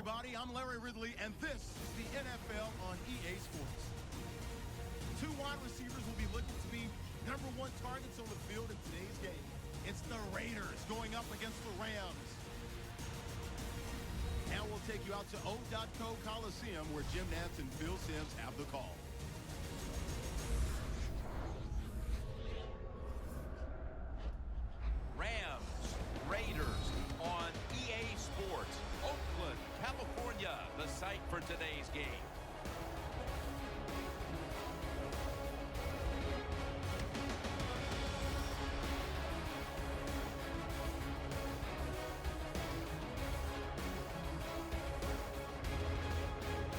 everybody. I'm Larry Ridley, and this is the NFL on EA Sports. Two wide receivers will be looking to be #1 targets on the field in today's game. It's the Raiders going up against the Rams. Now we'll take you out to O.co Coliseum, where Jim Nantz and Phil Simms have the call. Rams, Raiders on EA Sports. Oakland, California, the site for today's game.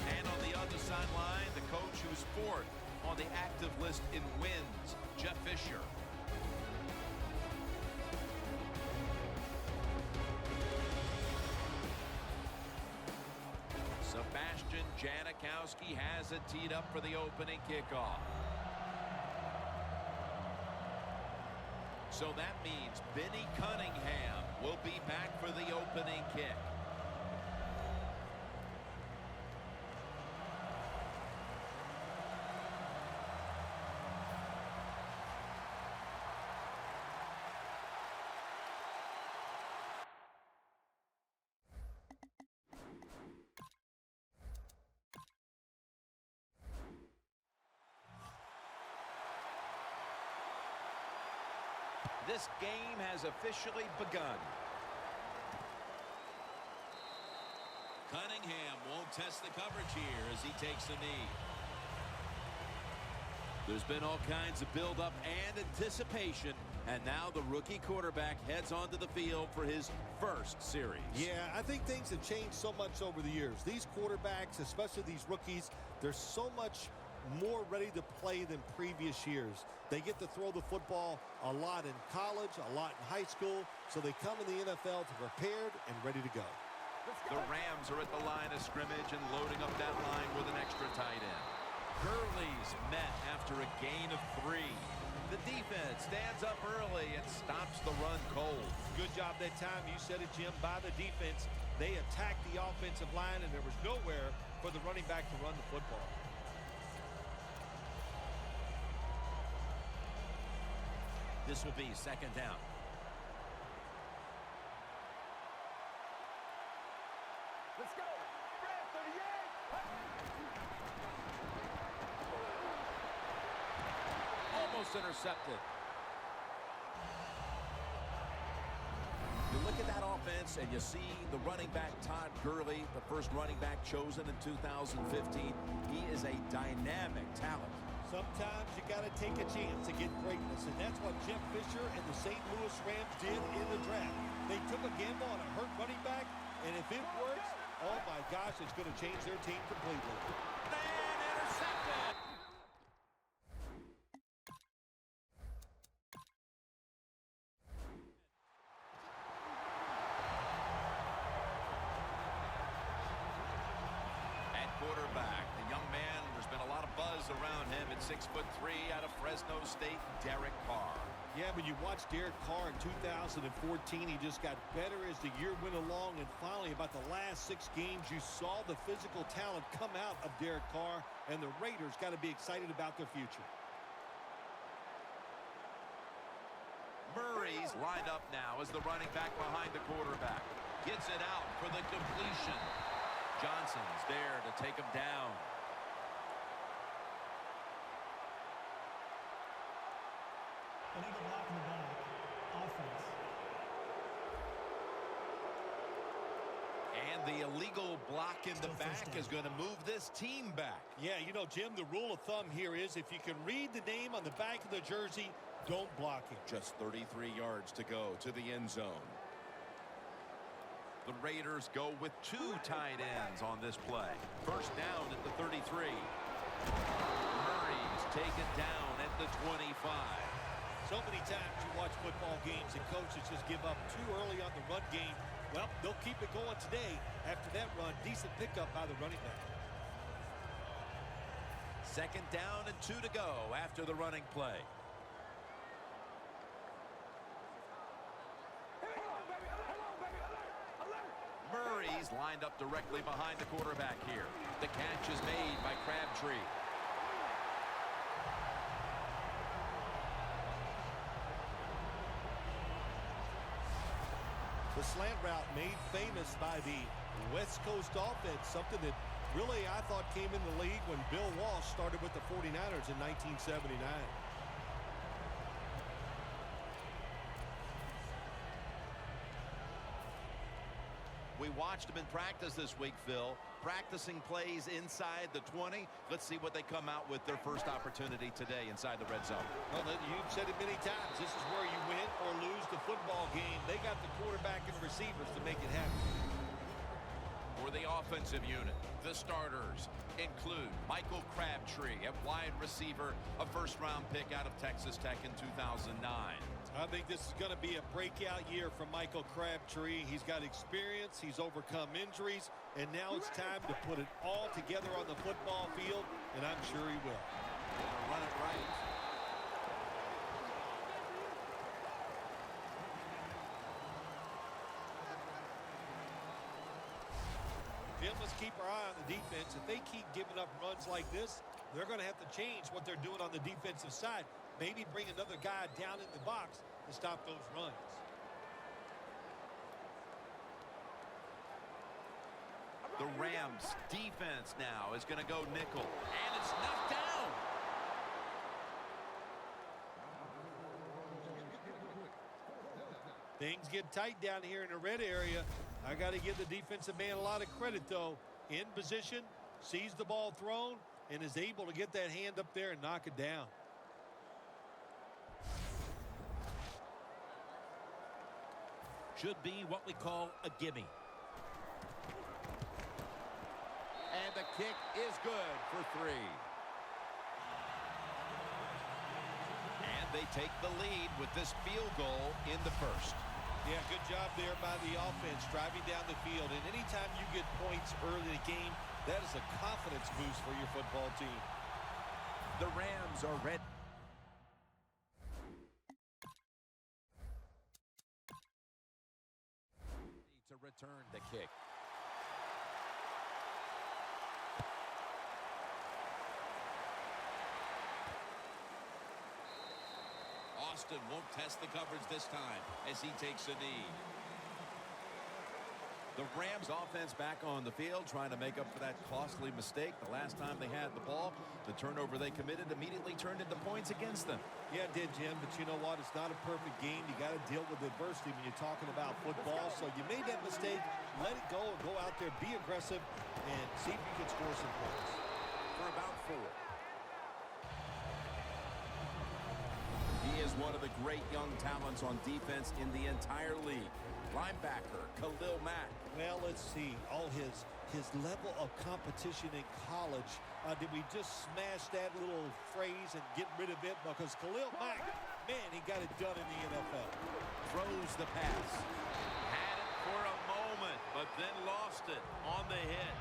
And on the other sideline, the coach who's fourth on the active list in wins, Jeff Fisher. Sebastian Janikowski has it teed up for the opening kickoff. So that means Benny Cunningham will be back for the opening kick. This game has officially begun. Cunningham won't test the coverage here as he takes the knee. There's been all kinds of build-up and anticipation, and now the rookie quarterback heads onto the field for his first series. Yeah, I think things have changed so much over the years. These quarterbacks, especially these rookies, they're so much more ready to play than previous years. They get to throw the football a lot in college, a lot in high school, so they come in the NFL to prepared and ready to go. The Rams are at the line of scrimmage and loading up that line with an extra tight end. Gurley's met after a gain of 3. The defense stands up early and stops the run cold. Good job that time. You said it, Jim, by the defense. They attacked the offensive line, and there was nowhere for the running back to run the football. This will be second down. Let's go. Red 38. Almost intercepted. You look at that offense and you see the running back Todd Gurley, the first running back chosen in 2015. He is a dynamic talent. Sometimes you got to take a chance to get greatness, and that's what Jeff Fisher and the St. Louis Rams did in the draft. They took a gamble on a hurt running back, and if it works, oh my gosh, it's going to change their team completely. And intercepted. At quarterback, the young man, there's been a lot of buzz around him at 6'3" out of Fresno State, Derek Carr. Yeah, when you watch Derek Carr in 2014, he just got better as the year went along, and finally, about the last 6 games, you saw the physical talent come out of Derek Carr, and the Raiders got to be excited about their future. Murray's lined up now as the running back behind the quarterback. Gets it out for the completion. Johnson's there to take him down. Illegal block in the back. Offense. And the illegal block in the back is going to move this team back. Yeah, you know, Jim, the rule of thumb here is if you can read the name on the back of the jersey, don't block him. Just 33 yards to go to the end zone. The Raiders go with 2 tight ends on this play. First down at the 33. Murray's taken down at the 25. So many times you watch football games and coaches just give up too early on the run game. Well, they'll keep it going today. After that run, decent pickup by the running back. Second down and 2 to go after the running play. Murray's He's lined up directly behind the quarterback here. The catch is made by Crabtree. The slant route made famous by the West Coast offense, something that really I thought came in the league when Bill Walsh started with the 49ers in 1979. We watched them in practice this week, Phil. Practicing plays inside the 20. Let's see what they come out with their first opportunity today inside the red zone. Well, you've said it many times. This is where you win or lose the football game. They got the quarterback and receivers to make it happen. For the offensive unit, the starters include Michael Crabtree at wide receiver, a first-round pick out of Texas Tech in 2009. I think this is going to be a breakout year for Michael Crabtree. He's got experience. He's overcome injuries. And now it's time to put it all together on the football field. And I'm sure he will. Run it right. Jim, let's keep our eye on the defense. If they keep giving up runs like this, they're going to have to change what they're doing on the defensive side. Maybe bring another guy down in the box to stop those runs. The Rams defense now is going to go nickel. And it's knocked down. Things get tight down here in the red area. I got to give the defensive man a lot of credit, though. In position, sees the ball thrown, and is able to get that hand up there and knock it down. Should be what we call a gimme. And the kick is good for 3. And they take the lead with this field goal in the first. Yeah, good job there by the offense, driving down the field. And anytime you get points early in the game, that is a confidence boost for your football team. The Rams are ready to return the kick. Austin won't test the coverage this time as he takes a knee. The Rams offense back on the field trying to make up for that costly mistake the last time they had the ball. The turnover they committed immediately turned into points against them. Yeah, it did, Jim, but you know what? It's not a perfect game. You got to deal with adversity when you're talking about football. So you made that mistake, let it go, and go out there, be aggressive, and see if you can score some points. For about 4. He is one of the great young talents on defense in the entire league. Linebacker Khalil Mack. Well, let's see. Oh, his level of competition in college. Did we just smash that little phrase and get rid of it? Because Khalil Mack, man, he got it done in the NFL. Throws the pass. Had it for a moment, but then lost it on the hit.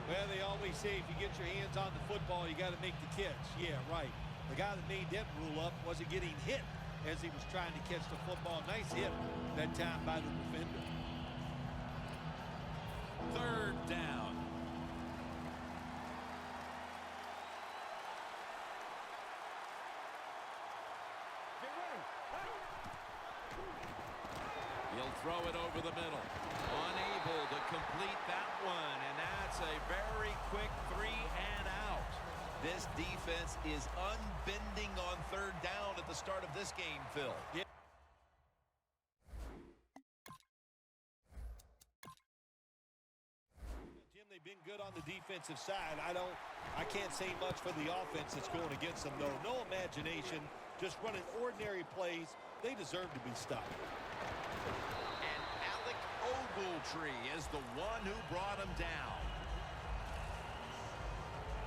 Well, they always say if you get your hands on the football, you got to make the catch. Yeah, right. The guy that made that rule up wasn't getting hit as he was trying to catch the football. Nice hit that time by the defender. 3rd down. He'll throw it over the middle. Unable to complete that one, and that's a very quick 3 and out. This defense is unbending on 3rd down at the start of this game, Phil. Yeah. Jim, they've been good on the defensive side. I can't say much for the offense that's going against them, though. No imagination, just running ordinary plays. They deserve to be stopped. And Alec Ogletree is the one who brought him down.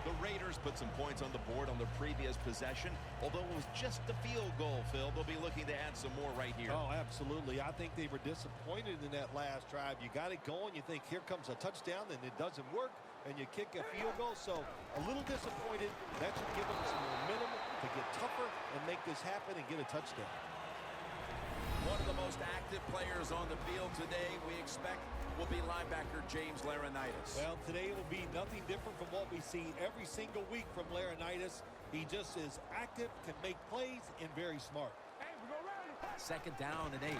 The Raiders put some points on the board on the previous possession. Although it was just a field goal, Phil, they'll be looking to add some more right here. Oh, absolutely. I think they were disappointed in that last drive. You got it going. You think here comes a touchdown, and it doesn't work, and you kick a field goal. So a little disappointed. That should give them some momentum to get tougher and make this happen and get a touchdown. One of the most active active players on the field today we expect will be linebacker James Laurinaitis. Well, today will be nothing different from what we see every single week from Laurinaitis. He just is active, can make plays, and very smart. Second down and 8.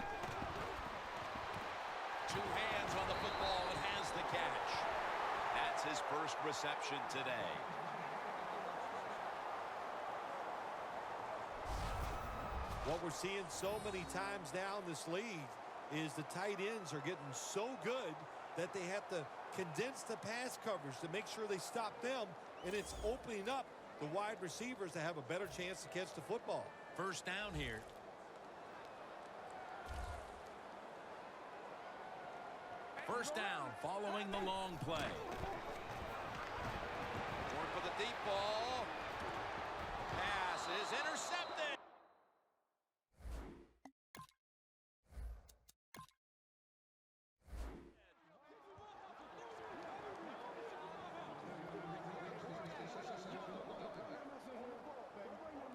Two hands on the football and has the catch. That's his first reception today. What we're seeing so many times now in this league is the tight ends are getting so good that they have to condense the pass coverage to make sure they stop them, and it's opening up the wide receivers to have a better chance to catch the football. First down here. First down following the long play. Going for the deep ball. Pass is intercepted.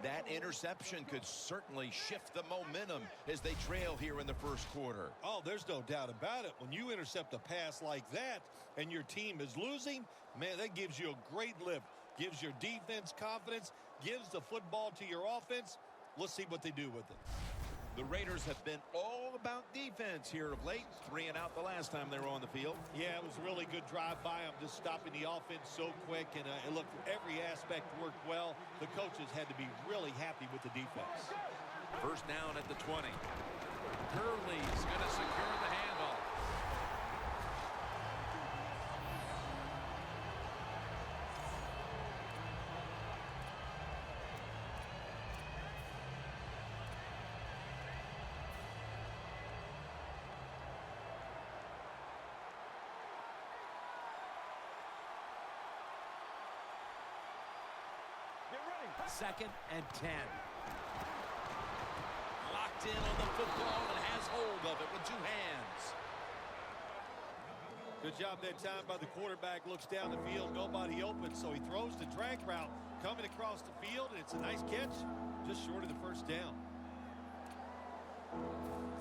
That interception could certainly shift the momentum as they trail here in the first quarter. Oh, there's no doubt about it. When you intercept a pass like that and your team is losing, man, that gives you a great lift. Gives your defense confidence, gives the football to your offense. Let's see what they do with it. The Raiders have been all about defense here of late. 3 and out the last time they were on the field. Yeah, it was a really good drive by them, just stopping the offense so quick. And look, every aspect worked well. The coaches had to be really happy with the defense. First down at the 20. Gurley's going to secure the handoff. Second and 10. Locked in on the football and has hold of it with 2 hands. Good job that time by the quarterback. Looks down the field, nobody open, so he throws the drag route coming across the field, and it's a nice catch, just short of the first down.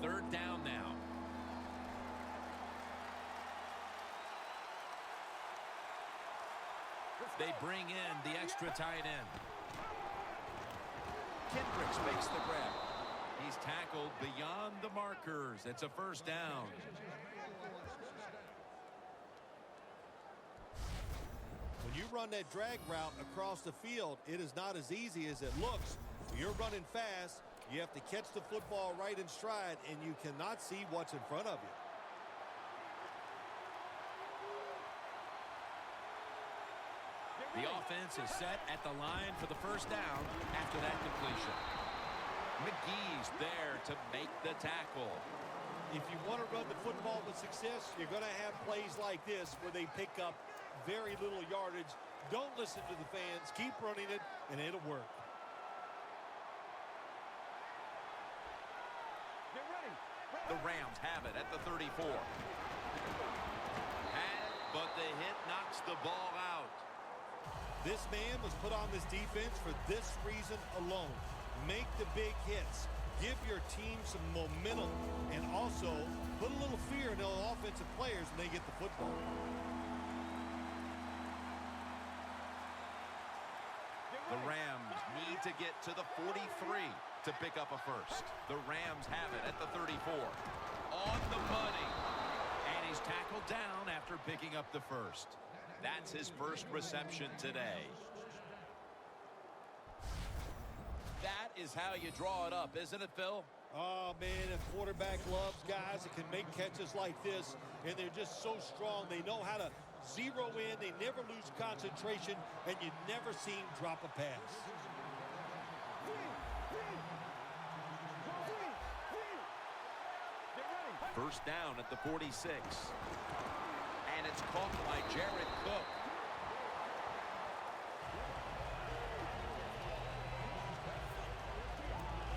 Third down now. They bring in the extra tight end. Kendricks makes the grab. He's tackled beyond the markers. It's a first down. When you run that drag route across the field, it is not as easy as it looks. You're running fast. You have to catch the football right in stride, and you cannot see what's in front of you. The offense is set at the line for the first down after that completion. McGee's there to make the tackle. If you want to run the football with success, you're going to have plays like this where they pick up very little yardage. Don't listen to the fans. Keep running it, and it'll work. The Rams have it at the 34. But the hit knocks the ball out. This man was put on this defense for this reason alone. Make the big hits. Give your team some momentum, and also put a little fear in the offensive players when they get the football. The Rams need to get to the 43 to pick up a first. The Rams have it at the 34. On the money. And he's tackled down after picking up the first. That's his first reception today. That is how you draw it up, isn't it, Phil? Oh, man, a quarterback loves guys that can make catches like this, and they're just so strong. They know how to zero in. They never lose concentration, and you never see him drop a pass. First down at the 46. And it's caught by Jared Cook.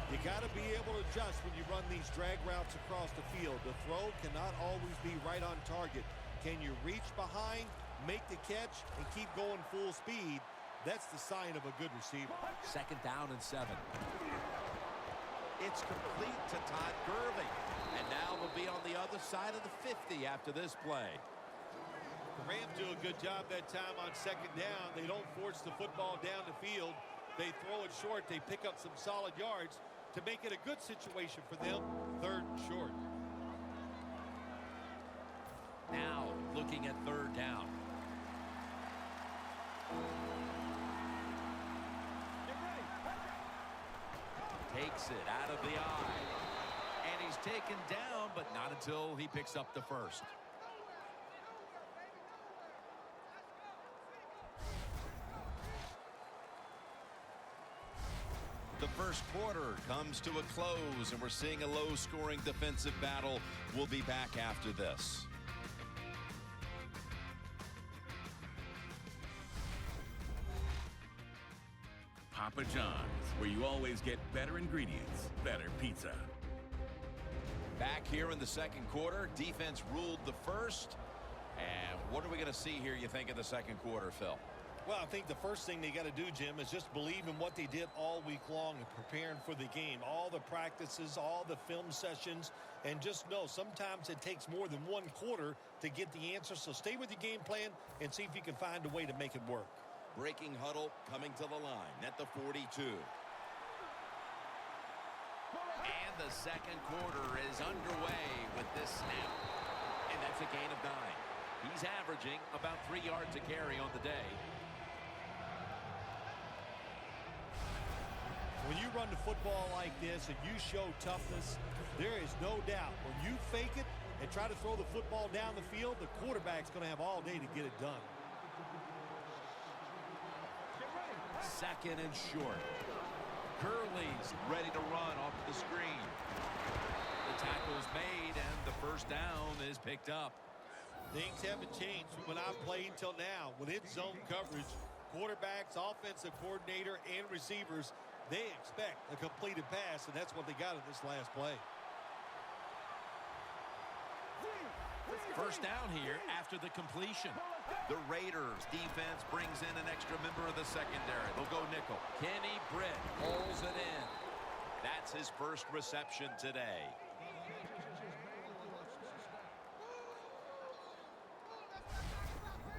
You got to be able to adjust when you run these drag routes across the field. The throw cannot always be right on target. Can you reach behind, make the catch, and keep going full speed? That's the sign of a good receiver. Second down and 7. It's complete to Todd Gurley. And now the side of the 50 after this play. The Rams do a good job that time on second down. They don't force the football down the field. They throw it short. They pick up some solid yards to make it a good situation for them. Third and short. Now looking at third down. Takes it out of the eye. And he's taken down, but not until he picks up the first. The first quarter comes to a close, and we're seeing a low-scoring defensive battle. We'll be back after this. Papa John's, where you always get better ingredients, better pizza. Back here in the second quarter, defense ruled the first. And what are we going to see here, you think, in the second quarter, Phil? Well, I think the first thing they got to do, Jim, is just believe in what they did all week long and preparing for the game. All the practices, all the film sessions, and just know sometimes it takes more than one quarter to get the answer. So stay with your game plan and see if you can find a way to make it work. Breaking huddle coming to the line at the 42. And the second quarter is underway with this snap. And that's a gain of 9. He's averaging about 3 yards a carry on the day. When you run the football like this and you show toughness, there is no doubt when you fake it and try to throw the football down the field, the quarterback's going to have all day to get it done. Second and short. Gurley's ready to run off the screen. The tackle's made and the first down is picked up. Things haven't changed from when I played till now. When it's zone coverage, quarterbacks, offensive coordinator, and receivers, they expect a completed pass, and that's what they got in this last play. First down here after the completion. The Raiders defense brings in an extra member of the secondary. They'll go nickel. Kenny Britt pulls it in. That's his first reception today.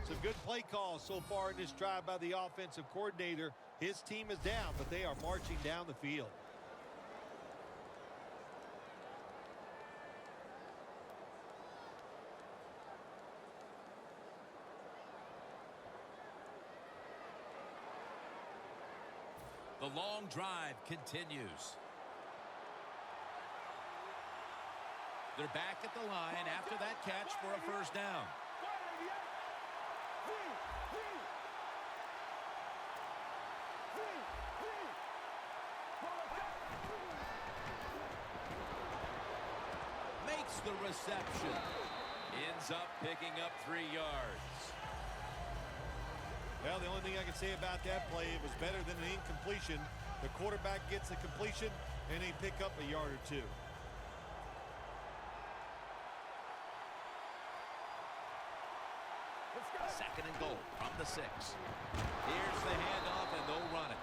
Some good play calls so far in this drive by the offensive coordinator. His team is down, but they are marching down the field. The long drive continues. They're back at the line after that catch for a first down. Makes the reception. Ends up picking up 3 yards. Well, the only thing I can say about that play, it was better than an incompletion. The quarterback gets the completion, and they pick up a yard or two. Second and goal from the 6. Here's the handoff, and they'll run it.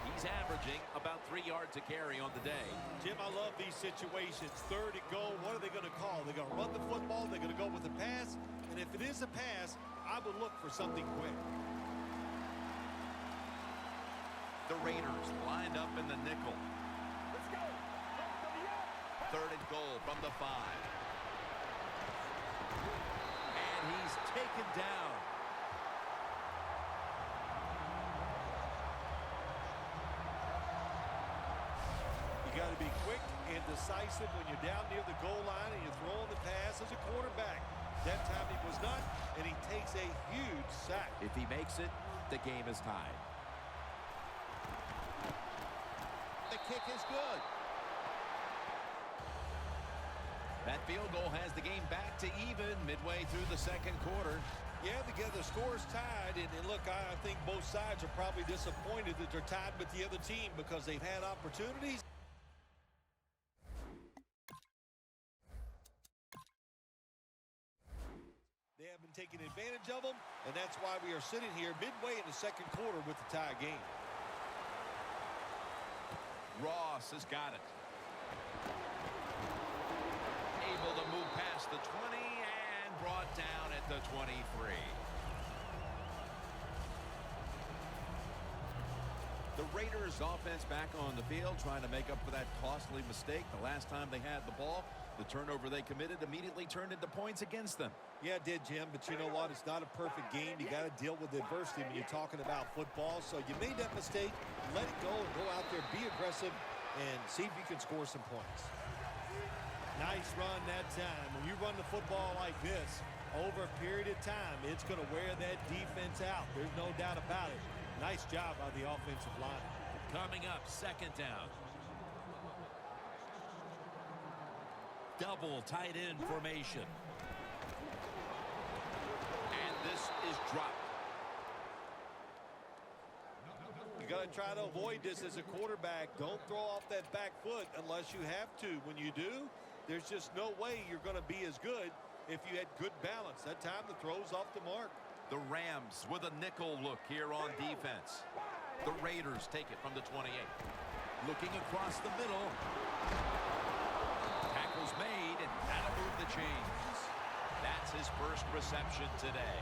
He's averaging about 3 yards a carry on the day. Jim, I love these situations. Third and goal, what are they going to call? They're going to run the football, they're going to go with a pass, and if it is a pass, I would look for something quick. The Raiders lined up in the nickel. Third and goal from the 5. And he's taken down. You got to be quick and decisive when you're down near the goal line and you're throwing the pass as a quarterback. That time he was not, and he takes a huge sack. If he makes it, the game is tied. The kick is good. That field goal has the game back to even midway through the second quarter. Yeah, the score's tied, and look, I think both sides are probably disappointed that they're tied with the other team because they've had opportunities. They have been taking advantage of them, and that's why we are sitting here midway in the second quarter with the tie game. Ross has got it. Able to move past the 23. The Raiders offense back on the field trying to make up for that costly mistake. The last time they had the ball, the turnover they committed immediately turned into points against them. Yeah, it did, Jim, but you know what? It's not a perfect game. You got to deal with adversity when you're talking about football. So you made that mistake, let it go, and go out there, be aggressive, and see if you can score some points. Nice run that time. When you run the football like this, over a period of time, it's going to wear that defense out. There's no doubt about it. Nice job by the offensive line. Coming up, second down. Double tight end formation. And this is dropped. You got to try to avoid this as a quarterback. Don't throw off that back foot unless you have to. When you do, there's just no way you're going to be as good if you had good balance. That time the throw's off the mark. The Rams with a nickel look here on defense. The Raiders take it from the 28. Looking across the middle. Tackle's made, and that'll move the chains. That's his first reception today.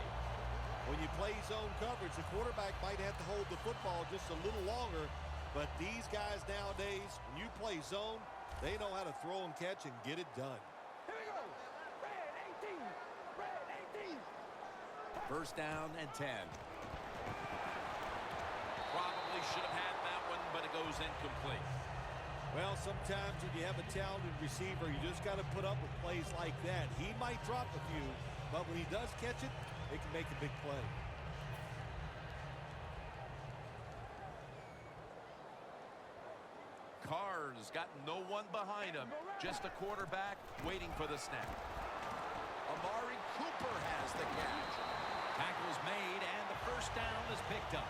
When you play zone coverage, the quarterback might have to hold the football just a little longer, but these guys nowadays, when you play zone, they know how to throw and catch and get it done. Here we go. Red 18. Red 18. First down and 10. Probably should have had that one, but it goes incomplete. Well, sometimes when you have a talented receiver, you just got to put up with plays like that. He might drop a few, but when he does catch it, it can make a big play. Carr's got no one behind him. Just a quarterback waiting for the snap. Amari Cooper has the catch. Tackle's made, and the first down is picked up.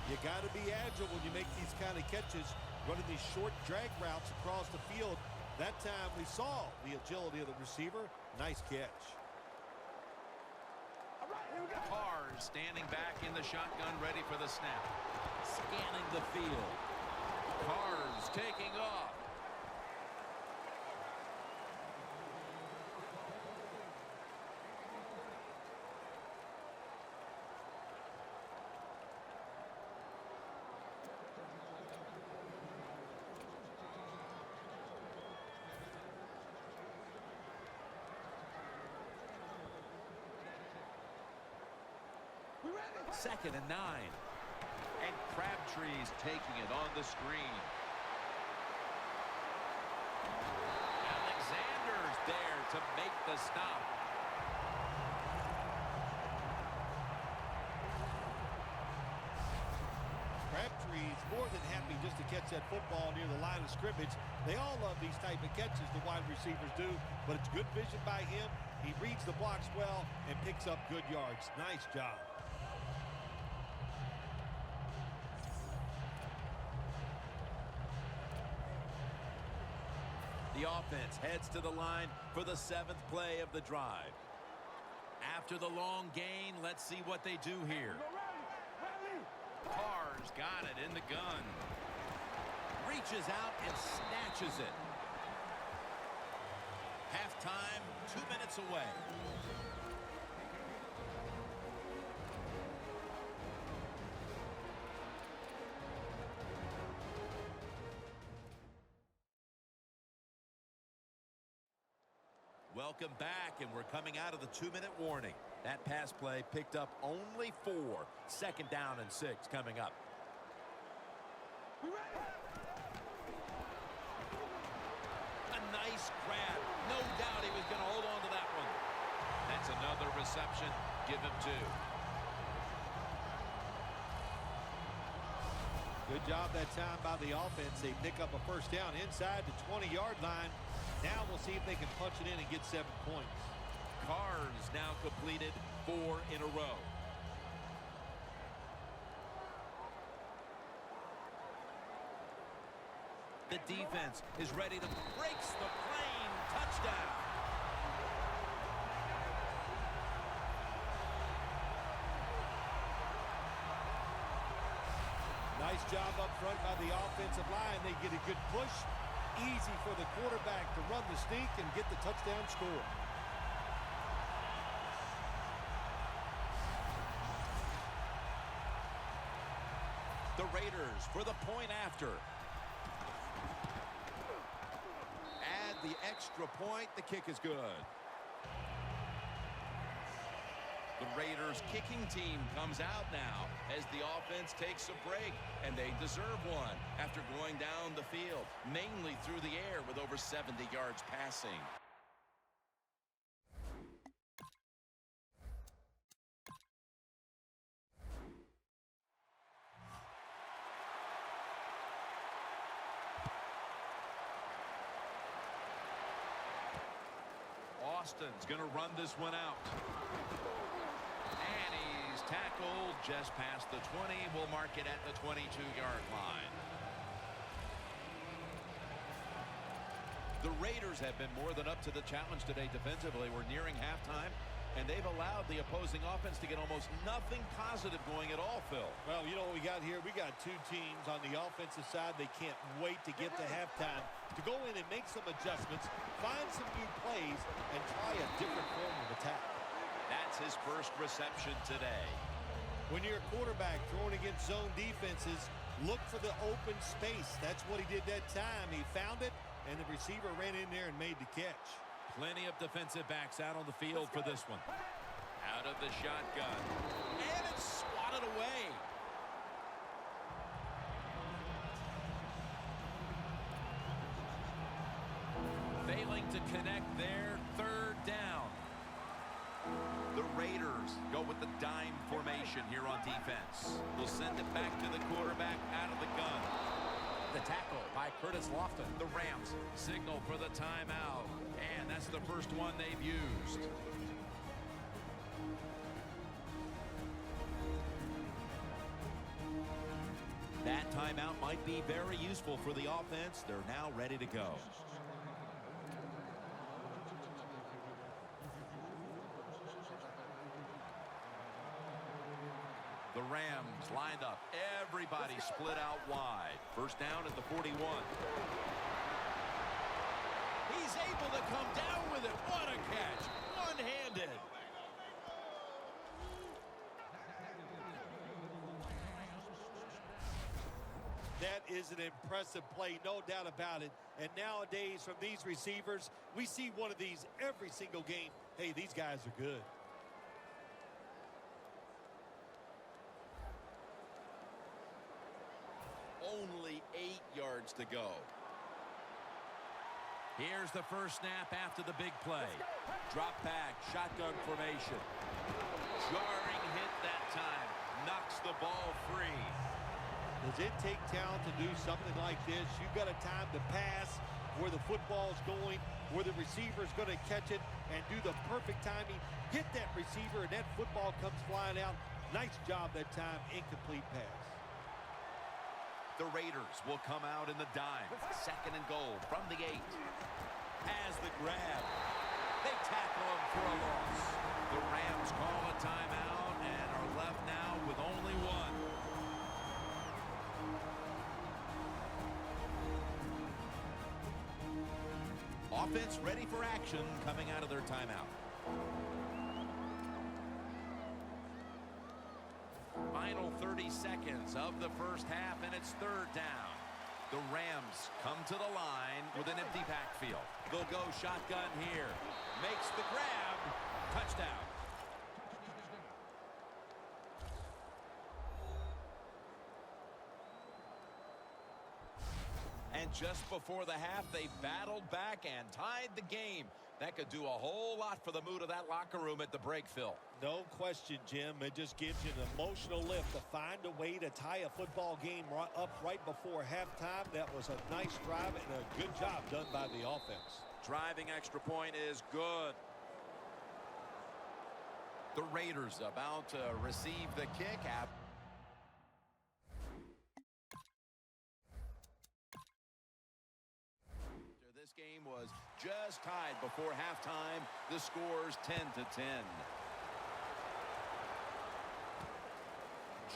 You got to be agile when you make these kind of catches, running these short drag routes across the field. That time we saw the agility of the receiver. Nice catch. All right, here we go. Carr standing back in the shotgun, ready for the snap. Scanning the field. Carr's taking off. Second and 9. And Crabtree's taking it on the screen. Alexander's there to make the stop. Crabtree's more than happy just to catch that football near the line of scrimmage. They all love these type of catches, the wide receivers do, but it's good vision by him. He reads the blocks well and picks up good yards. Nice job. The offense heads to the line for the 7th play of the drive. After the long gain, let's see what they do here. Carr's got it in the gun. Reaches out and snatches it. Halftime, 2 minutes away. Welcome back, and we're coming out of the 2-minute warning. That pass play picked up only 4. Second down and 6 coming up. A nice grab. No doubt he was going to hold on to that one. That's another reception. Give him 2. Good job that time by the offense. They pick up a first down inside the 20-yard line. Now we'll see if they can punch it in and get 7 points. Carr's now completed 4 in a row. The defense is ready to breaks the plane. Touchdown. Nice job up front by the offensive line. They get a good push, Easy for the quarterback to run the sneak and get the touchdown score. The Raiders for the point after. Add the extra point. The kick is good. The Raiders kicking team comes out now as the offense takes a break, and they deserve one after going down the field, mainly through the air with over 70 yards passing. Austin's going to run this one out. And he's tackled just past the 20. We'll mark it at the 22-yard line. The Raiders have been more than up to the challenge today defensively. We're nearing halftime, and they've allowed the opposing offense to get almost nothing positive going at all, Phil. Well, you know what we got here? We got two teams on the offensive side. They can't wait to get to halftime to go in and make some adjustments, find some new plays, and try a different form of attack. That's his first reception today. When you're a quarterback throwing against zone defenses, look for the open space. That's what he did that time. He found it, and the receiver ran in there and made the catch. Plenty of defensive backs out on the field for this one. Out of the shotgun. And it's swatted away. Failing to connect there, third down. The Raiders go with the dime formation here on defense. They'll send it back to the quarterback out of the gun. The tackle by Curtis Lofton. The Rams signal for the timeout. And that's the first one they've used. That timeout might be very useful for the offense. They're now ready to go. The Rams lined up. Everybody split out wide. First down at the 41. He's able to come down with it. What a catch. One-handed. That is an impressive play, no doubt about it. And nowadays, from these receivers, we see one of these every single game. Hey, these guys are good. Only 8 yards to go. Here's the first snap after the big play. Drop back, shotgun formation. Jarring hit that time. Knocks the ball free. Does it take talent to do something like this? You've got a time to pass where the football's going, where the receiver's going to catch it and do the perfect timing. Hit that receiver and that football comes flying out. Nice job that time. Incomplete pass. The Raiders will come out in the dime. Second and goal from the 8. Has the grab. They tackle him for a loss. The Rams call a timeout and are left now with only one. Offense ready for action coming out of their timeout. Final 30 seconds of the first half, and it's third down. The Rams come to the line with an empty backfield. They'll go shotgun here. Makes the grab. Touchdown. And just before the half, they battled back and tied the game. That could do a whole lot for the mood of that locker room at the break, Phil. No question, Jim. It just gives you an emotional lift to find a way to tie a football game up right before halftime. That was a nice drive and a good job done by the offense. Driving extra point is good. The Raiders about to receive the kick. This game was just tied before halftime. The score's 10-10.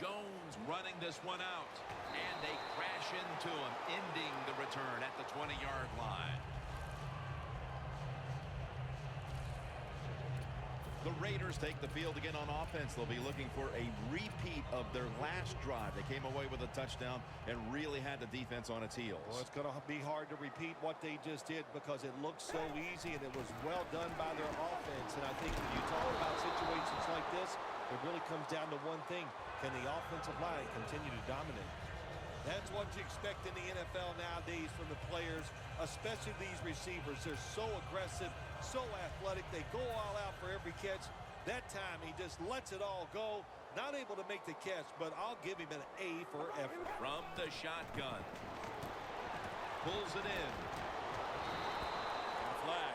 Jones running this one out. And they crash into him, ending the return at the 20-yard line. The Raiders take the field again on offense. They'll be looking for a repeat of their last drive. They came away with a touchdown and really had the defense on its heels. Well, it's going to be hard to repeat what they just did because it looked so easy and it was well done by their offense. And I think when you talk about situations like this, it really comes down to one thing. Can the offensive line continue to dominate? That's what you expect in the NFL nowadays from the players, especially these receivers. They're so aggressive, so athletic. They go all out for every catch. That time, he just lets it all go. Not able to make the catch, but I'll give him an A for effort. From the shotgun. Pulls it in. Flag.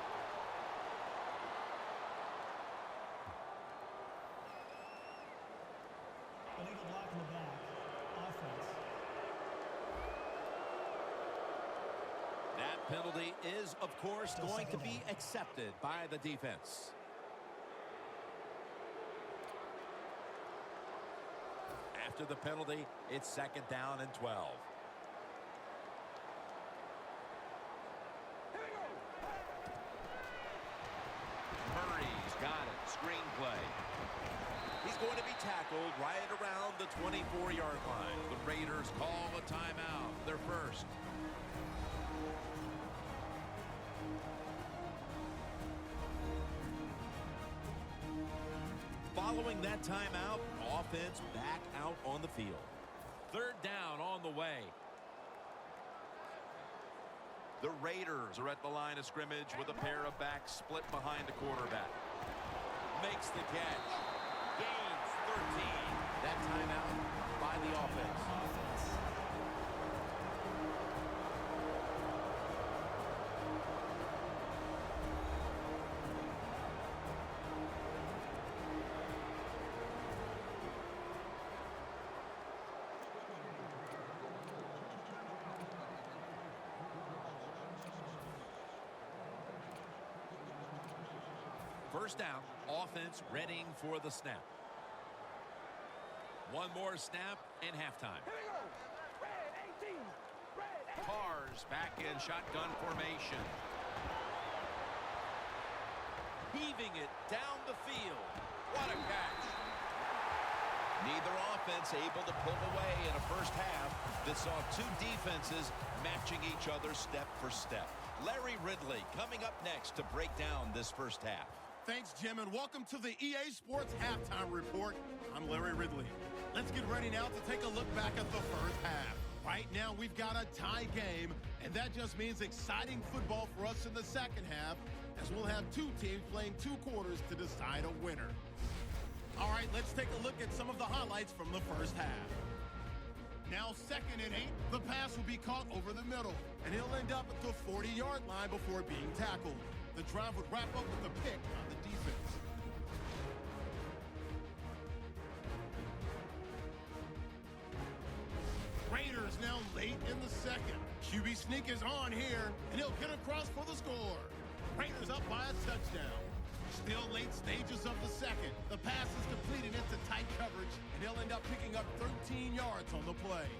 Illegal block in the back. Offense. That penalty is, of course, going to be accepted by the defense. After the penalty, it's 2nd down and 12. Murray's got it. Screenplay. He's going to be tackled right around the 24-yard line. The Raiders call a timeout. Their first. Following that timeout, offense back out on the field. 3rd down on the way. The Raiders are at the line of scrimmage with a pair of backs split behind the quarterback. Makes the catch. Gains 13. That timeout by the offense. First down, offense readying for the snap. One more snap and halftime. Here we go. Red 18. Red 18. Cars back in shotgun formation. Heaving it down the field. What a catch. Neither offense able to pull away in a first half that saw two defenses matching each other step for step. Larry Ridley coming up next to break down this first half. Thanks, Jim, and welcome to the EA Sports Halftime Report. I'm Larry Ridley. Let's get ready now to take a look back at the first half. Right now, we've got a tie game, and that just means exciting football for us in the second half, as we'll have two teams playing 2 quarters to decide a winner. All right, let's take a look at some of the highlights from the first half. Now 2nd and 8, the pass will be caught over the middle, and he'll end up at the 40-yard line before being tackled. The drive would wrap up with a pick on the defense. Raiders now late in the second. QB sneak is on here, and he'll get across for the score. Raiders up by a touchdown. Still late stages of the second. The pass is completed into tight coverage, and he'll end up picking up 13 yards on the play.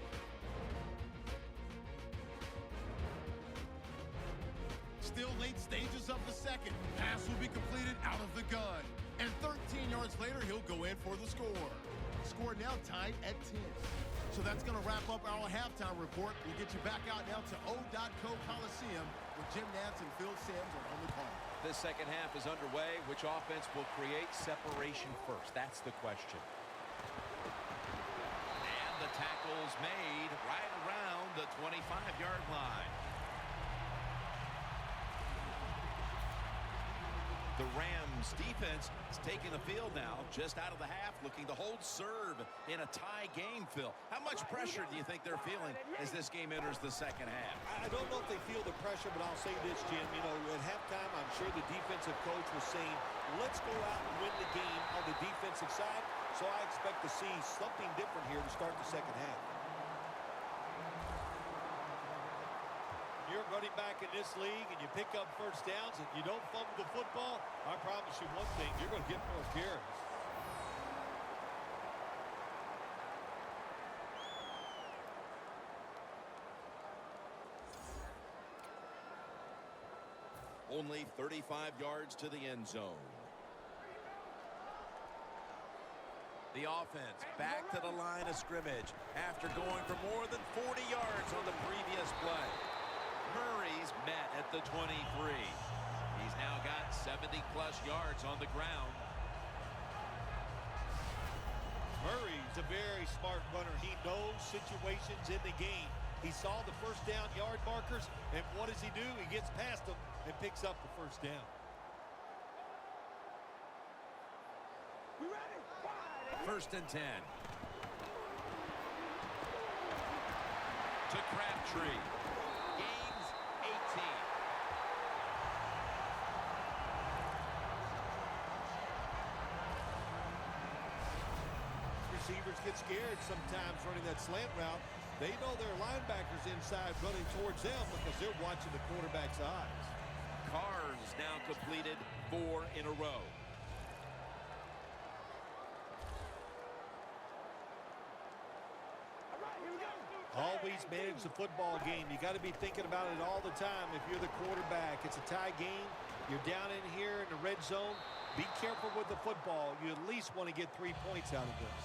Still late stages of the second. Pass will be completed out of the gun. And 13 yards later, he'll go in for the score. Score now tied at 10. So that's going to wrap up our halftime report. We'll get you back out now to O.Co Coliseum with Jim Nantz and Phil Simms on the call. The second half is underway. Which offense will create separation first? That's the question. And the tackle's made right around the 25-yard line. The Rams defense is taking the field now, just out of the half, looking to hold serve in a tie game, Phil. How much pressure do you think they're feeling as this game enters the second half? I don't know if they feel the pressure, but I'll say this, Jim. You know, at halftime, I'm sure the defensive coach was saying, let's go out and win the game on the defensive side. So I expect to see something different here to start the second half. You're running back in this league and you pick up first downs and you don't fumble the football, I promise you one thing, you're going to get more carries. Only 35 yards to the end zone. The offense back to the line of scrimmage after going for more than 40 yards on the previous play. Murray's met at the 23. He's now got 70-plus yards on the ground. Murray's a very smart runner. He knows situations in the game. He saw the first down yard markers, and what does he do? He gets past them and picks up the first down. We ready? First and 10. To Crabtree. Gains 18. Receivers get scared sometimes running that slant route. They know their linebackers inside running towards them because they're watching the quarterback's eyes. Carr's now completed 4 in a row. All right, here we go. Always manage the football game. You got to be thinking about it all the time. If you're the quarterback, it's a tie game. You're down in here in the red zone. Be careful with the football. You at least want to get 3 points out of this.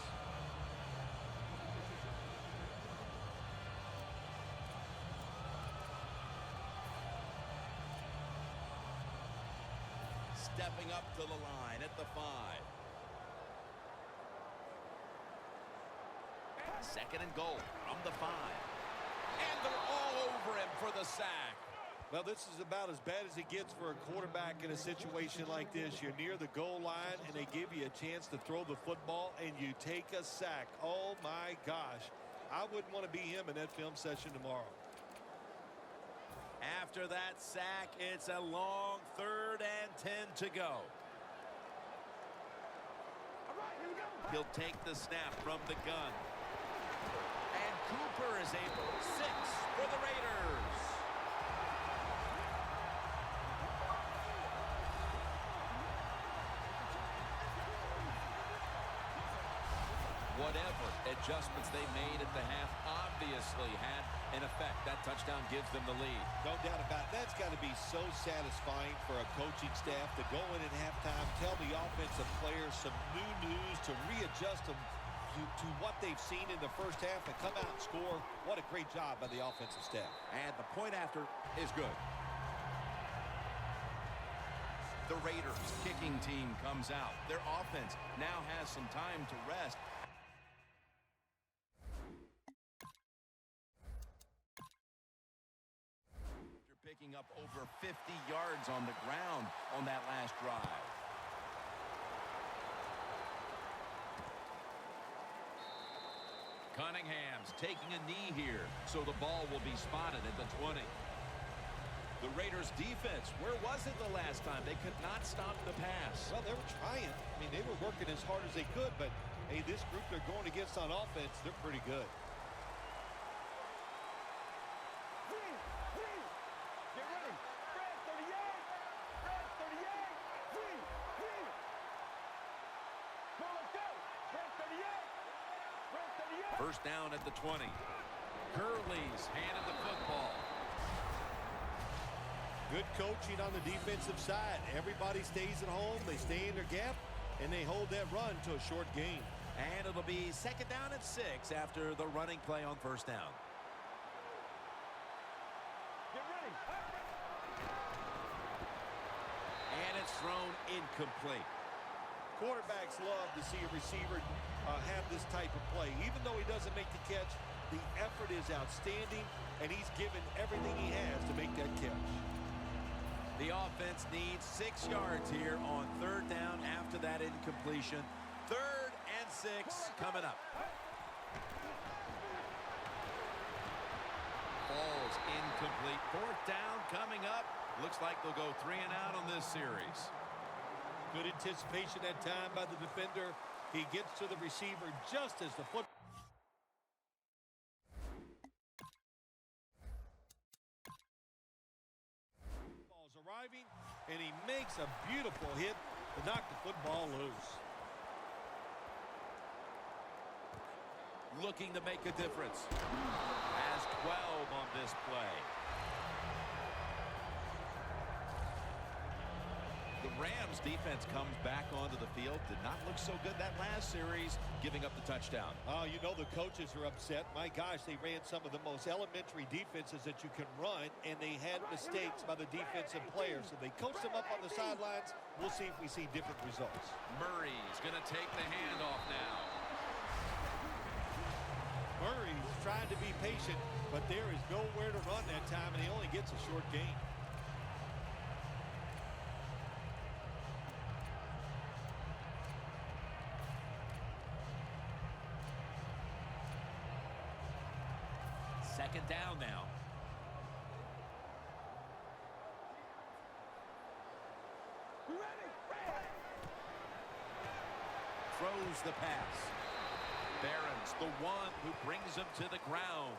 Stepping up to the line at the 5. Second and goal from the 5. And they're all over him for the sack. Well, this is about as bad as it gets for a quarterback in a situation like this. You're near the goal line, and they give you a chance to throw the football, and you take a sack. Oh, my gosh. I wouldn't want to be him in that film session tomorrow. After that sack, it's a long 3rd and 10 to go. All right, here we go. He'll take the snap from the gun. And Cooper is able. 6 for the Raiders. Whatever adjustments they made at the half obviously had an effect. That touchdown gives them the lead. No doubt about it. That's got to be so satisfying for a coaching staff to go in at halftime, tell the offensive players some new news to readjust them to what they've seen in the first half and come out and score. What a great job by the offensive staff. And the point after is good. The Raiders kicking team comes out. Their offense now has some time to rest. Picking up over 50 yards on the ground on that last drive. Cunningham's taking a knee here, so the ball will be spotted at the 20. The Raiders defense, where was it the last time? They could not stop the pass. Well, they were trying. I mean, they were working as hard as they could, but, hey, this group they're going against on offense, they're pretty good. Get ready. Fred, 38. Fred, 38. Free. Come on, let's go. Fred, 38. Fred, 38. First down at the 20. Gurley's handed the football. Good coaching on the defensive side. Everybody stays at home. They stay in their gap, and they hold that run to a short gain. And it'll be second down at 6 after the running play on first down. Get ready. And it's thrown incomplete. Quarterbacks love to see a receiver have this type of play. Even though he doesn't make the catch, the effort is outstanding, and he's given everything he has to make that catch. The offense needs 6 yards here on third down after that incompletion. 3rd and 6 coming up. Ball's incomplete. 4th down coming up. Looks like they'll go 3 and out on this series. Good anticipation that time by the defender. He gets to the receiver just as the football. Arriving, and he makes a beautiful hit to knock the football loose. Looking to make a difference. Has 12 on this play. Rams defense comes back onto the field. Did not look so good that last series, giving up the touchdown. Oh, you know the coaches are upset. My gosh, they ran some of the most elementary defenses that you can run, and they had mistakes by the defensive players. So they coached them up on the sidelines. We'll see if we see different results. Murray's going to take the handoff now. Murray's trying to be patient, but there is nowhere to run that time, and he only gets a short gain. Second down now. Throws the pass. Barron's the one who brings him to the ground.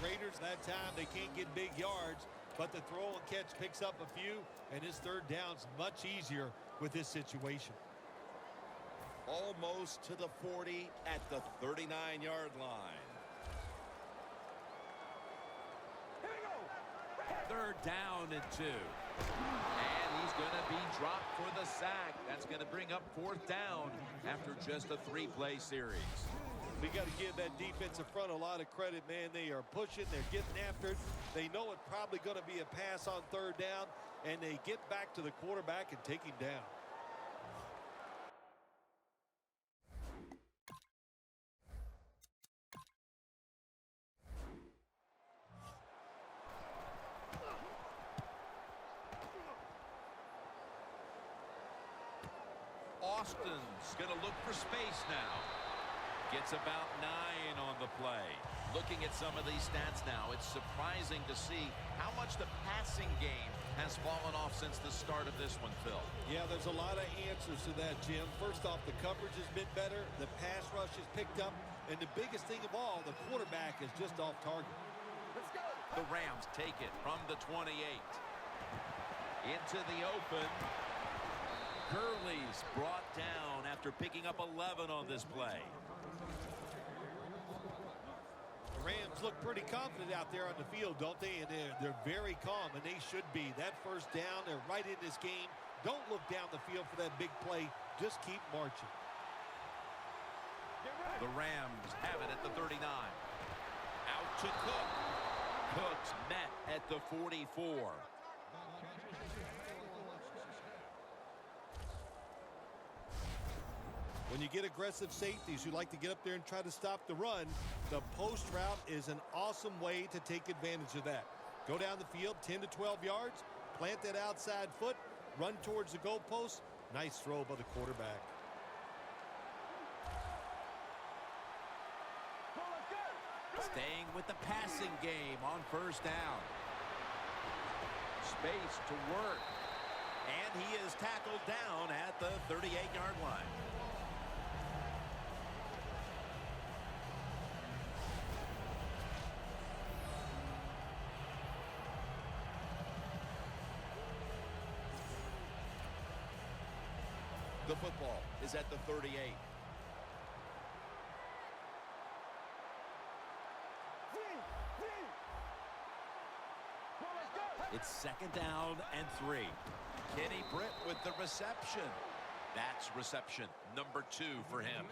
The Raiders that time, they can't get big yards, but the throw and catch picks up a few, and his third down's much easier with this situation. Almost to the 40 at the 39-yard line. Third down and 2. And he's going to be dropped for the sack. That's going to bring up fourth down after just a 3-play series. We got to give that defensive front a lot of credit, man. They are pushing. They're getting after it. They know it's probably going to be a pass on third down, and they get back to the quarterback and take him down. Austin's going to look for space now. Gets about 9 on the play. Looking at some of these stats now, it's surprising to see how much the passing game has fallen off since the start of this one, Phil. Yeah, there's a lot of answers to that, Jim. First off, the coverage has been better. The pass rush has picked up. And the biggest thing of all, the quarterback is just off target. The Rams take it from the 28. Into the open. Gurley's brought down after picking up 11 on this play. The Rams look pretty confident out there on the field, don't they? And they're very calm, and they should be. That first down, they're right in this game. Don't look down the field for that big play. Just keep marching. The Rams have it at the 39. Out to Cook. Cook's met at the 44. When you get aggressive safeties who like to get up there and try to stop the run, the post route is an awesome way to take advantage of that. Go down the field 10 to 12 yards, plant that outside foot, run towards the goalpost. Nice throw by the quarterback. Staying with the passing game on first down. Space to work. And he is tackled down at the 38-yard line. The football is at the 38. It's second down and 3. Kenny Britt with the reception. That's reception number 2 for him.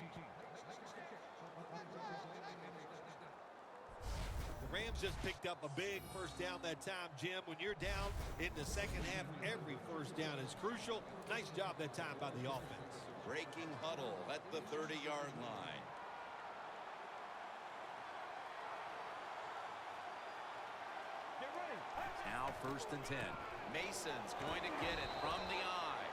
The Rams just picked up a big first down that time, Jim. When you're down in the second half, every first down is crucial. Nice job that time by the offense. Breaking huddle at the 30-yard line. Now first and 10. Mason's going to get it from the eye.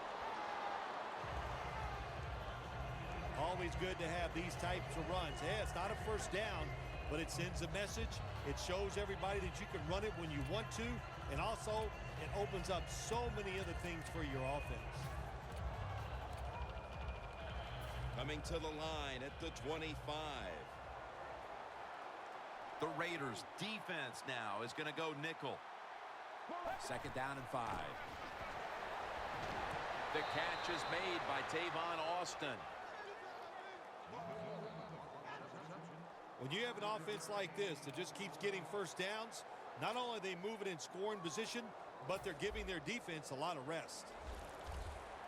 Always good to have these types of runs. Yeah, it's not a first down, but it sends a message. It shows everybody that you can run it when you want to, and also it opens up so many other things for your offense. Coming to the line at the 25. The Raiders defense now is going to go nickel. Second down and 5. The catch is made by Tavon Austin. When you have an offense like this that just keeps getting first downs, Not only are they moving in scoring position, but they're giving their defense a lot of rest.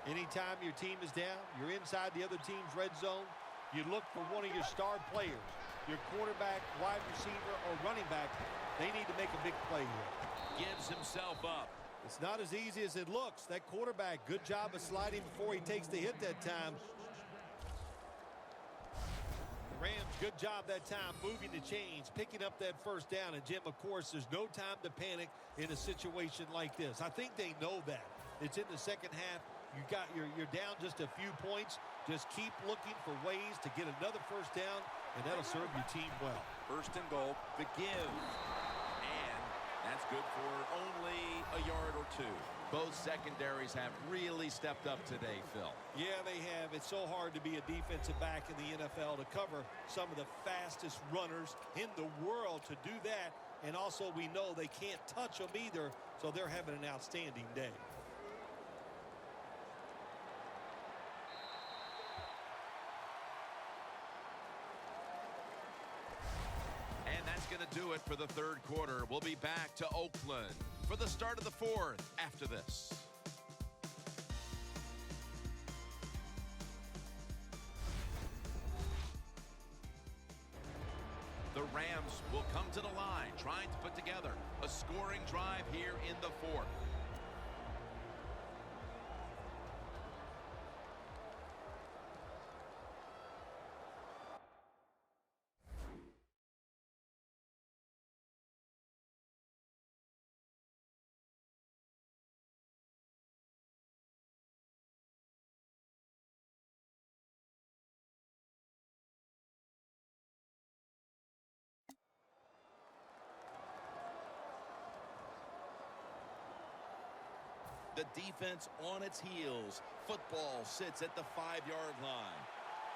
Anytime your team is down, you're inside the other team's red zone, you look for one of your star players, your quarterback, wide receiver, or running back. They need to make a big play here. Gives himself up. It's not as easy as it looks. That quarterback, good job of sliding before he takes the hit that time. The Rams, good job that time moving the chains, picking up that first down. And, Jim, of course, there's no time to panic in a situation like this. I think they know that. It's in the second half. You're down just a few points. Just keep looking for ways to get another first down, and that'll serve your team well. First and goal, the give. And that's good for only a yard or two. Both secondaries have really stepped up today, Phil. Yeah, they have. It's so hard to be a defensive back in the NFL to cover some of the fastest runners in the world to do that. And also we know they can't touch them either, so they're having an outstanding day. And that's going to do it for the third quarter. We'll be back to Oakland for the start of the fourth after this. The Rams will come to the line, trying to put together a scoring drive here in the fourth. The defense on its heels. Football sits at the 5-yard line.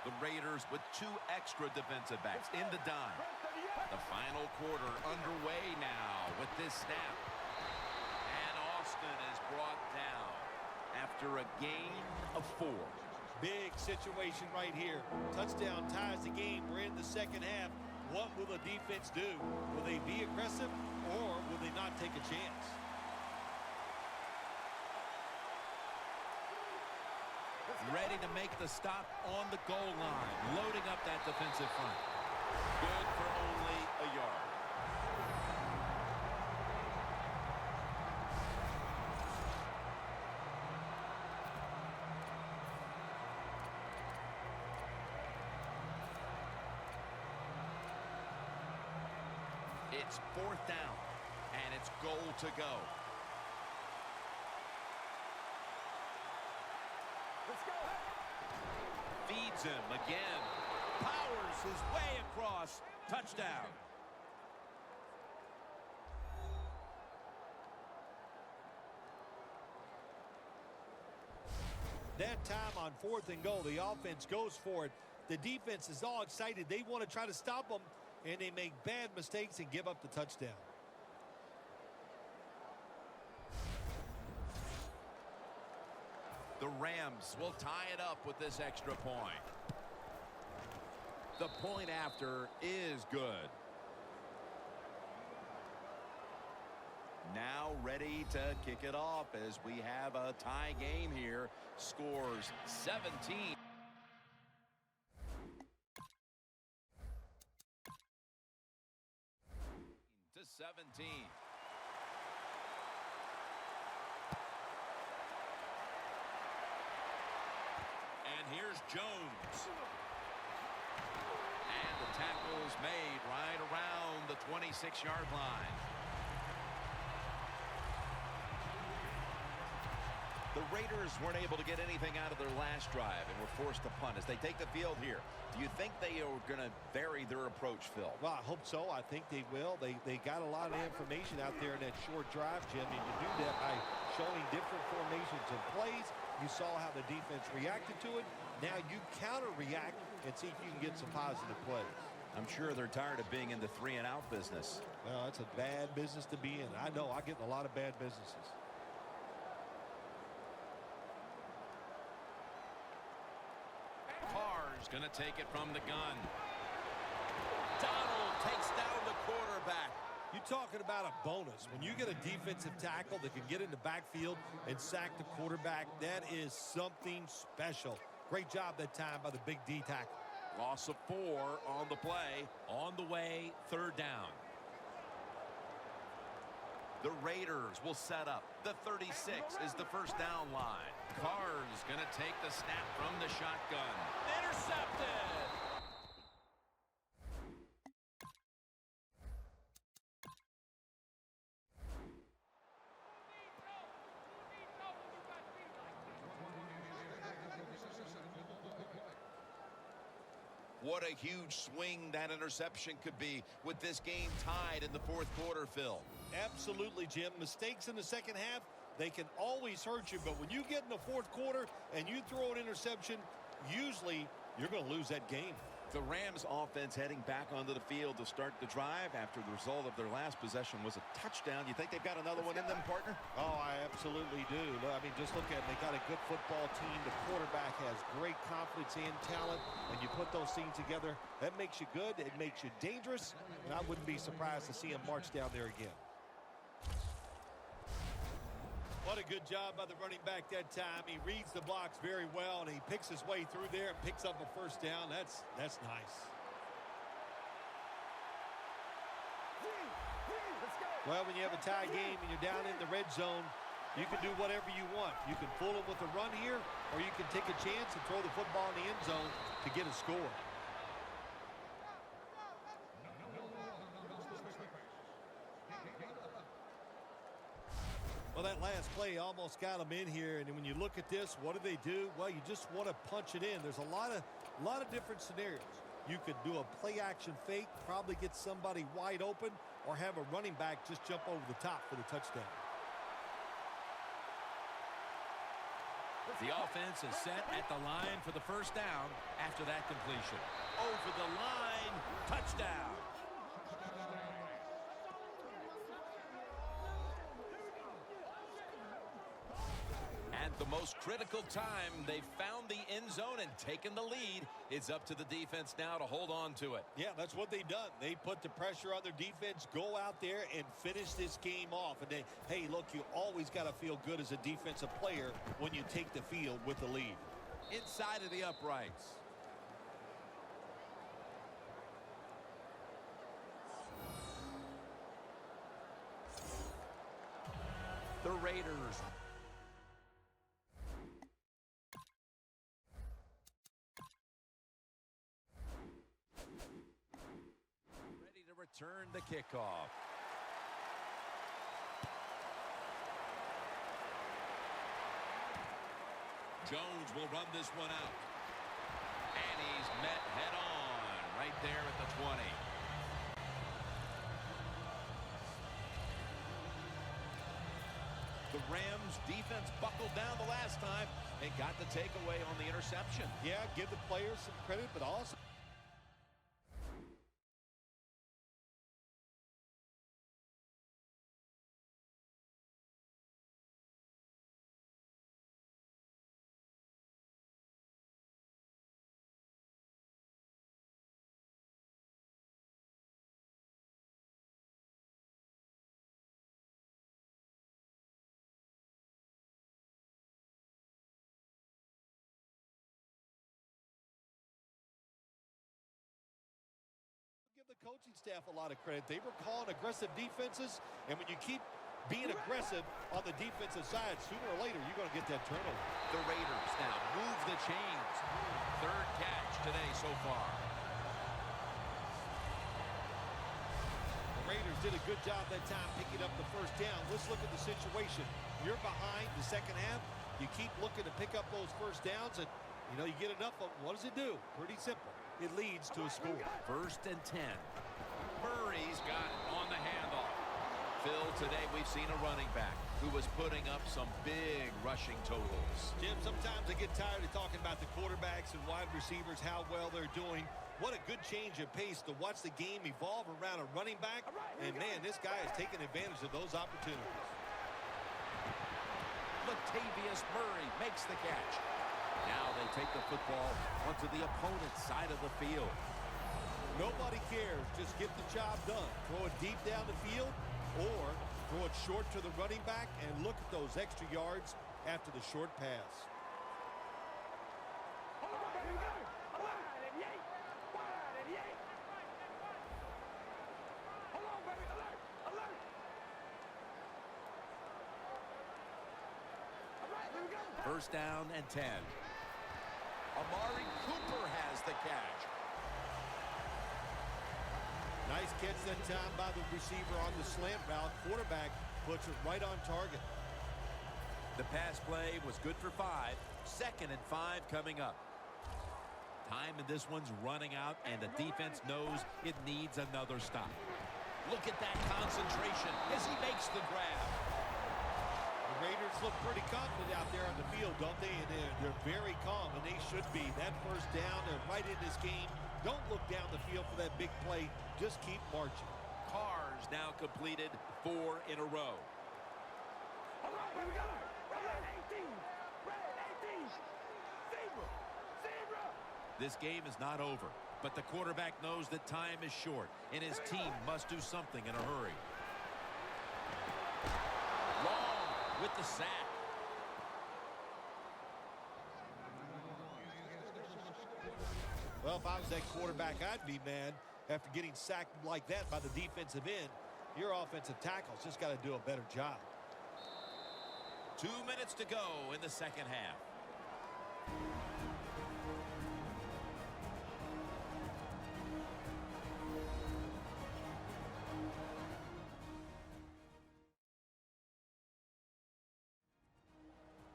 The Raiders with 2 extra defensive backs in the dime. The final quarter underway now with this snap. And Austin is brought down after a gain of 4. Big situation right here. Touchdown ties the game. We're in the second half. What will the defense do? Will they be aggressive or will they not take a chance? Ready to make the stop on the goal line. Loading up that defensive front. Good for only a yard. It's 4th down, and it's goal to go. Feeds him again. Powers his way across. Touchdown. That time on 4th and goal, the offense goes for it. The defense is all excited. They want to try to stop them, and they make bad mistakes and give up the touchdown. The Rams will tie it up with this extra point. The point after is good. Now ready to kick it off as we have a tie game here. Scores 17. To 17. Here's Jones. And the tackle's made right around the 26-yard line. The Raiders weren't able to get anything out of their last drive and were forced to punt as they take the field here. Do you think they are going to vary their approach, Phil? Well, I hope so. I think they will. They got a lot of information out there in that short drive, Jim, and you do that by showing different formations and plays. You saw how the defense reacted to it. Now you counter-react and see if you can get some positive plays. I'm sure they're tired of being in the 3-and-out business. Well, that's a bad business to be in. I know. I get in a lot of bad businesses. Carr's going to take it from the gun. Donald takes down the quarterback. You talking about a bonus. When you get a defensive tackle that can get in the backfield and sack the quarterback, that is something special. Great job that time by the big D tackle. Loss of 4 on the play. On the way, 3rd down. The Raiders will set up. The 36 is the first down line. Carr's going to take the snap from the shotgun. Intercepted! What a huge swing that interception could be with this game tied in the 4th quarter, Phil. Absolutely, Jim. Mistakes in the second half, they can always hurt you. But when you get in the 4th quarter and you throw an interception, usually you're going to lose that game. The Rams offense heading back onto the field to start the drive after the result of their last possession was a touchdown. You think they've got another one in them, partner? Oh, I absolutely do. I mean, just look at it. They got a good football team. The quarterback has great confidence and talent. And you put those things together, that makes you good. It makes you dangerous. And I wouldn't be surprised to see him march down there again. What a good job by the running back that time. He reads the blocks very well, and he picks his way through there and picks up a first down. That's nice. Well, when you have a tie game and you're down in the red zone, you can do whatever you want. You can fool them with a run here, or you can take a chance and throw the football in the end zone to get a score. Well, that last play almost got them in here, and when you look at this, what do? Well, you just want to punch it in. There's a lot of different scenarios. You could do a play-action fake, probably get somebody wide open, or have a running back just jump over the top for the touchdown. The offense is set at the line for the first down after that completion. Over the line, touchdown. At the most critical time, they've found the end zone and taken the lead. It's up to the defense now to hold on to it. Yeah, that's what they've done. They put the pressure on their defense, go out there and finish this game off. And hey, look, you always got to feel good as a defensive player when you take the field with the lead. Inside of the uprights. The Raiders. Ready to return the kickoff. Jones will run this one out. And he's met head on right there at the 20. The Rams defense buckled down the last time and got the takeaway on the interception. Yeah, give the players some credit, but also give the coaching staff a lot of credit. They were calling aggressive defenses, and when you keep being aggressive on the defensive side, sooner or later, you're going to get that turnover. The Raiders now move the chains. Third catch today so far. The Raiders did a good job that time picking up the first down. Let's look at the situation. You're behind the second half. You keep looking to pick up those first downs, and, you get enough of them. What does it do? Pretty simple. It leads to a score. First and 10. Murray's got it on the handoff. Phil, today we've seen a running back who was putting up some big rushing totals. Jim, sometimes I get tired of talking about the quarterbacks and wide receivers, how well they're doing. What a good change of pace to watch the game evolve around a running back. And, man, this guy is taking advantage of those opportunities. Latavius Murray makes the catch. Now they take the football onto the opponent's side of the field. Nobody cares. Just get the job done. Throw it deep down the field or throw it short to the running back, and look at those extra yards after the short pass. First down and 10. Amari Cooper has the catch. Nice catch that time by the receiver on the slant route. Quarterback puts it right on target. The pass play was good for 5. 2nd and 5 coming up. Time in this one's running out, and the defense knows it needs another stop. Look at that concentration as he makes the grab. The Raiders look pretty confident out there on the field, don't they? And they're very calm, and they should be. That first down, they're right in this game. Don't look down the field for that big play. Just keep marching. Carr's now completed 4 in a row. All right, here we go. Red 18. Red 18. Zebra. Zebra. This game is not over, but the quarterback knows that time is short, and his team must do something in a hurry. Long with the sack. Well, if I was that quarterback, I'd be mad after getting sacked like that by the defensive end. Your offensive tackle's just got to do a better job. 2 minutes to go in the second half.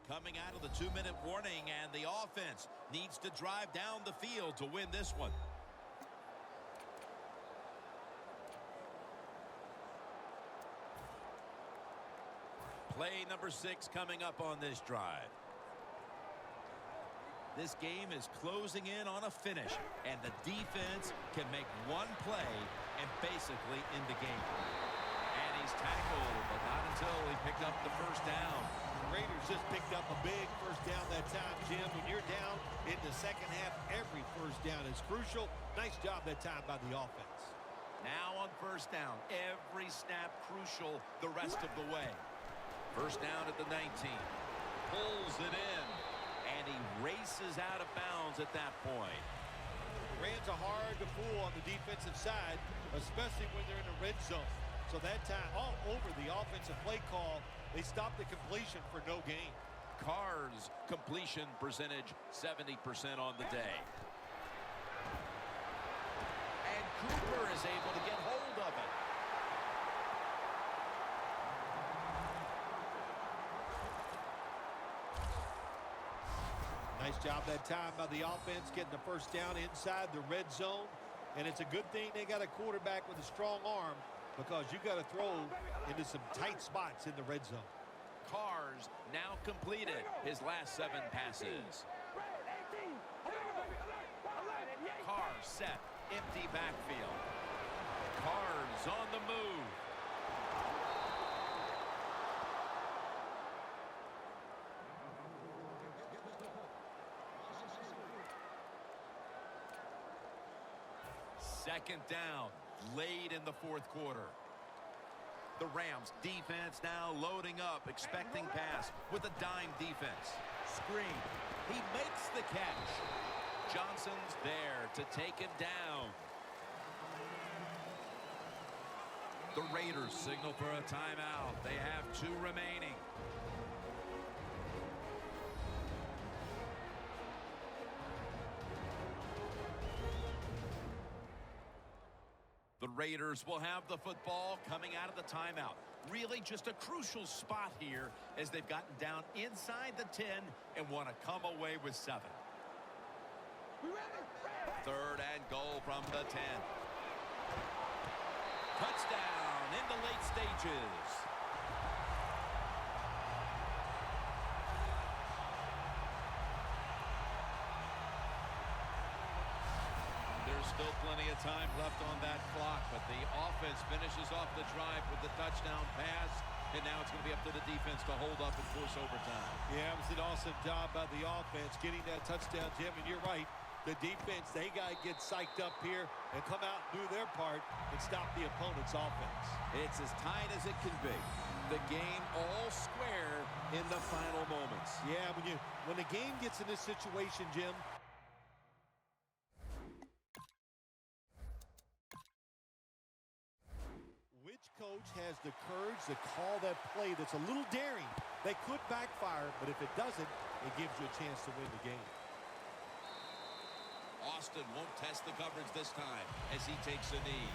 Coming out of the 2-minute warning, and the offense needs to drive down the field to win this one. Play number 6 coming up on this drive. This game is closing in on a finish, and the defense can make one play and basically end the game. And he's tackled, but not until he picked up the first down. The Raiders just picked up a big first down that time, Jim. When you're down in the second half, every first down is crucial. Nice job that time by the offense. Now on first down, every snap crucial the rest of the way. First down at the 19. Pulls it in, and he races out of bounds at that point. Rams are hard to fool on the defensive side, especially when they're in the red zone. So that time, all over the offensive play call, they stopped the completion for no gain. Carr's completion percentage 70% on the day. And Cooper is able to get hold of it. Nice job that time by the offense getting the first down inside the red zone. And it's a good thing they got a quarterback with a strong arm, because you got to throw into some tight spots in the red zone. Carr's now completed his last 7 passes. Carr set, empty backfield. Carr's on the move. Second down, late in the 4th quarter. The Rams defense now loading up, expecting pass with a dime defense. Screen. He makes the catch. Johnson's there to take him down. The Raiders signal for a timeout. They have 2 remaining. The Raiders will have the football coming out of the timeout. Really just a crucial spot here as they've gotten down inside the 10 and want to come away with 7. 3rd and goal from the 10. Touchdown in the late stages. Still plenty of time left on that clock, but the offense finishes off the drive with the touchdown pass, and now it's going to be up to the defense to hold up and force overtime. Yeah, it was an awesome job by the offense getting that touchdown, Jim, and you're right. The defense, they got to get psyched up here and come out and do their part and stop the opponent's offense. It's as tight as it can be. The game all square in the final moments. Yeah, when the game gets in this situation, Jim, which coach has the courage to call that play that's a little daring? That could backfire, but if it doesn't, it gives you a chance to win the game. Austin won't test the coverage this time as he takes a knee.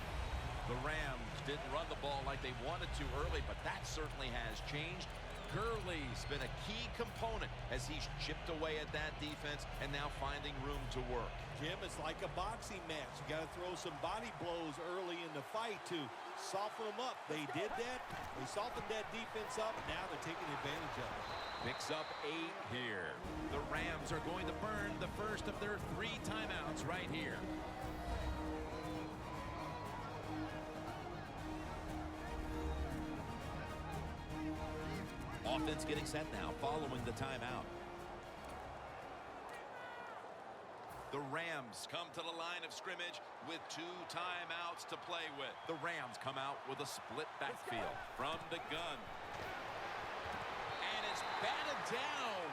The Rams didn't run the ball like they wanted to early, but that certainly has changed. Gurley's been a key component as he's chipped away at that defense and now finding room to work. Jim, it's like a boxing match. You got to throw some body blows early in the fight to soften them up. They did that. They softened that defense up. Now they're taking advantage of it. Picks up 8 here. The Rams are going to burn the first of their 3 timeouts right here. Offense getting set now following the timeout. The Rams come to the line of scrimmage with 2 timeouts to play with. The Rams come out with a split backfield from the gun. And it's batted down.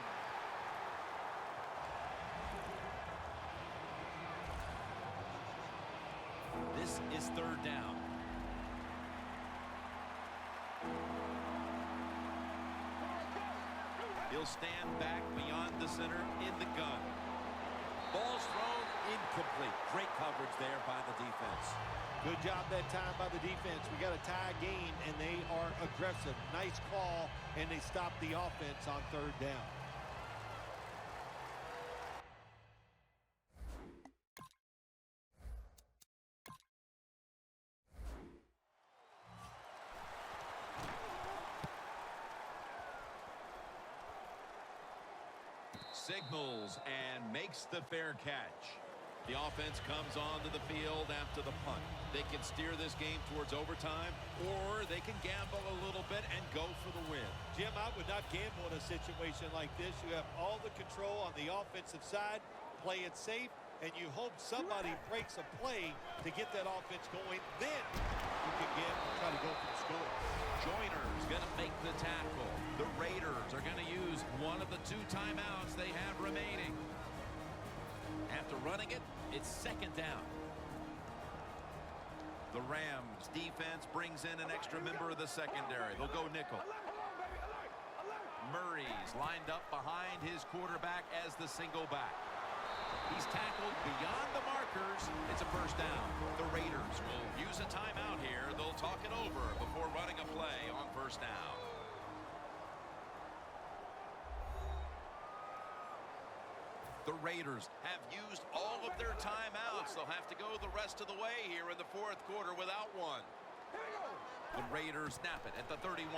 This is 3rd down. He'll stand back beyond the center in the gun. Ball's thrown incomplete. Great coverage there by the defense. Good job that time by the defense. We got a tie game, and they are aggressive. Nice call, and they stop the offense on 3rd down. Signals and makes the fair catch. The offense comes onto the field after the punt. They can steer this game towards overtime, or they can gamble a little bit and go for the win. Jim, I would not gamble in a situation like this. You have all the control on the offensive side. Play it safe, and you hope somebody breaks a play to get that offense going. Then you can try to go for the score. Joyner's going to make the tackle. The Raiders are going to use one of the 2 timeouts they have remaining. After running it, it's 2nd down. The Rams defense brings in an extra member of the secondary. They'll go nickel. Murray's lined up behind his quarterback as the single back. He's tackled beyond the markers. It's a 1st down. The Raiders will use a timeout here. They'll talk it over before running a play on 1st down. The Raiders have used all of their timeouts. They'll have to go the rest of the way here in the 4th quarter without one. The Raiders snap it at the 31.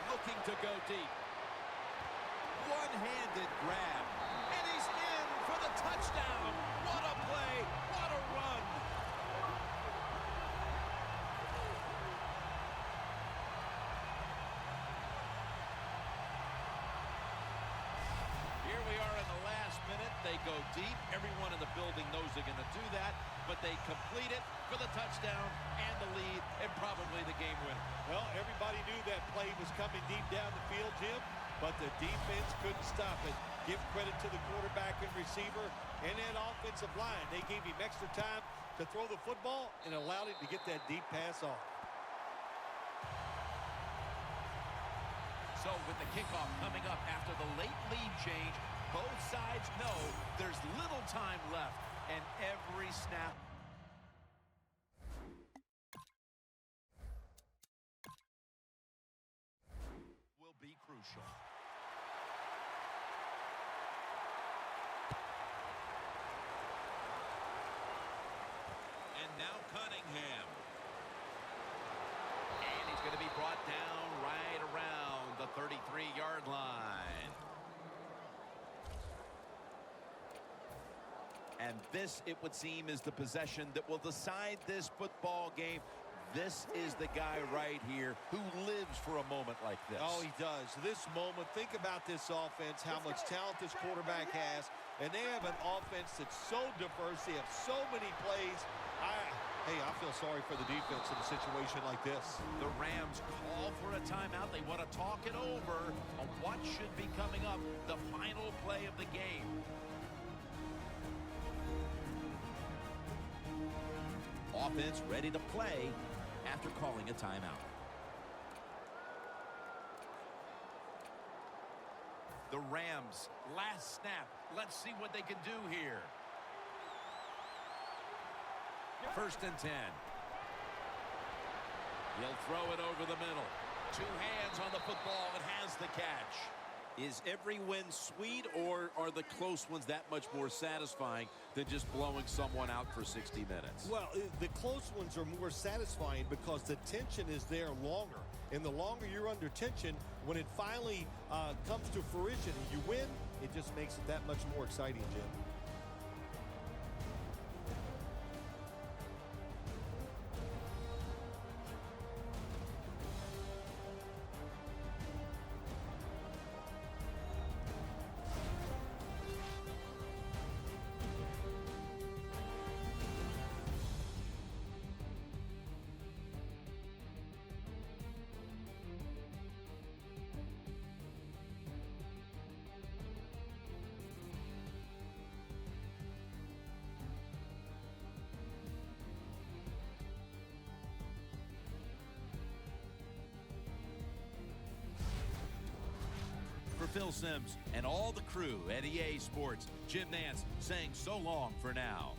Looking to go deep. One-handed grab. And he's in for the touchdown. What a play. What a run. Here we are in the last minute. They go deep. Everyone in the building knows they're going to do that, but they complete it for the touchdown and the lead and probably the game winner. Well, everybody knew that play was coming deep down the field, Jim, but the defense couldn't stop it. Give credit to the quarterback and receiver and that offensive line. They gave him extra time to throw the football and allowed him to get that deep pass off. So with the kickoff coming up after the late lead change, both sides know there's little time left, and every snap will be crucial. And now Cunningham. And he's going to be brought down right around the 33-yard line. And this, it would seem, is the possession that will decide this football game. This is the guy right here who lives for a moment like this. Oh, he does. This moment, think about this offense, how much talent this quarterback has, and they have an offense that's so diverse. They have so many plays. Hey, I feel sorry for the defense in a situation like this. The Rams call for a timeout. They want to talk it over on what should be coming up, the final play of the game. Offense ready to play after calling a timeout. The Rams, last snap. Let's see what they can do here. 1st and 10. He'll throw it over the middle. 2 hands on the football and has the catch. Is every win sweet, or are the close ones that much more satisfying than just blowing someone out for 60 minutes? Well, the close ones are more satisfying because the tension is there longer. And the longer you're under tension, when it finally comes to fruition and you win, it just makes it that much more exciting, Jim. For Phil Simms and all the crew at EA Sports, Jim Nance saying so long for now.